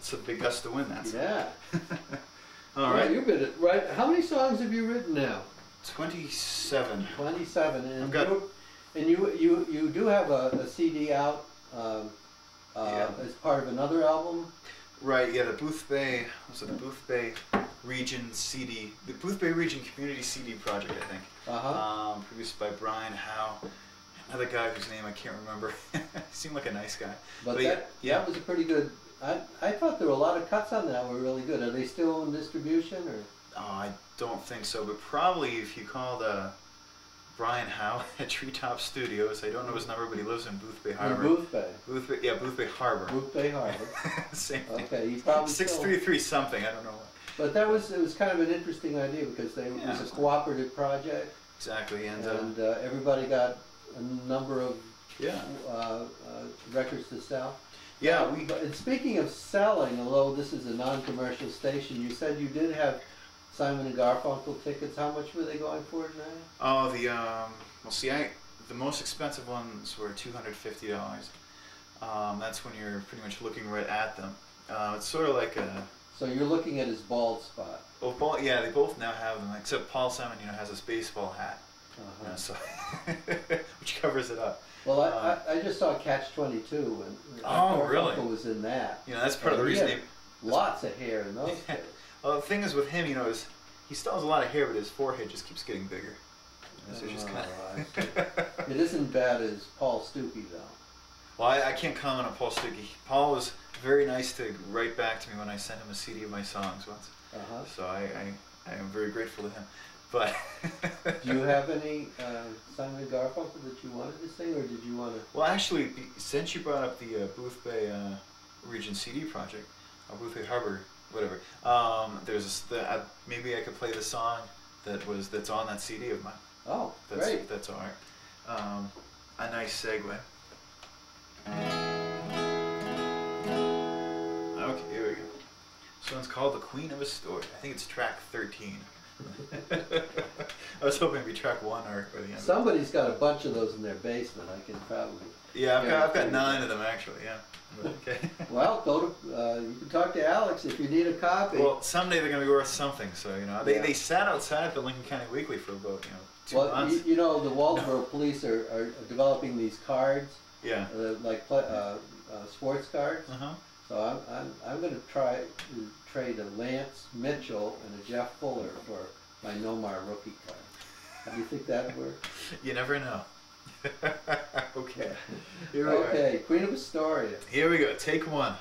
It's a big gust of wind. That's Yeah. all right. You've been right. How many songs have you written now? 27. 27. And I've got. you do have a CD out as part of another album. Right. Yeah. The Boothbay. Was it the Boothbay Region CD? The Boothbay Region Community CD project, I think. Produced by Brian Howe. Another guy whose name I can't remember. He seemed like a nice guy. But that was a pretty good. I thought there were a lot of cuts on that were really good. Are they still in distribution or? Oh, I don't think so. But probably if you called Brian Howe at Treetop Studios, I don't know his number, but he lives in Boothbay Harbor. In Boothbay. Boothbay Harbor. Boothbay Harbor. Same thing. Okay, you probably 633 something. I don't know what. But it was kind of an interesting idea because it was a cooperative project. Exactly, and everybody got a number of records to sell. Yeah, and speaking of selling, although this is a non-commercial station, you said you did have Simon and Garfunkel tickets. How much were they going for now? Oh, the most expensive ones were $250. That's when you're pretty much looking right at them. It's sort of like a. So you're looking at his bald spot. Well, yeah, they both now have them. Except Paul Simon, has this baseball hat, so which covers it up. Well, I just saw Catch-22 and Garfunkel was in that. That's part of the reason. Lots of hair in those days. Well, the thing is with him, is he still has a lot of hair, but his forehead just keeps getting bigger. So just it isn't bad as Paul Stookey, though. Well, I can't comment on Paul Stookey. Paul was very nice to write back to me when I sent him a CD of my songs once. So I am very grateful to him. But do you have any Simon and Garfunkel that you wanted to sing, or did you want to? Well, actually, since you brought up the Boothbay Region CD project, Boothbay Harbor, whatever, there's maybe I could play the song that's on that CD of mine. Oh, great! That's all right. A nice segue. Okay, here we go. This one's called "The Queen of a Story." I think it's track 13. I was hoping it'd be track 1 or the end. Somebody's got a bunch of those in their basement. I can probably. Yeah, I've got 9 of them actually. Yeah. Okay. Well, go to. You can talk to Alex if you need a copy. Well, someday they're going to be worth something. So they sat outside at the Lincoln County Weekly for about 2 months. The Waldoboro police are developing these cards. Yeah. Like sports cards. So I'm going to try to trade a Lance Mitchell and a Jeff Fuller for my Nomar rookie card. How do you think that would work? You never know. Okay. Okay, Queen of Astoria. Here we go. Take 1.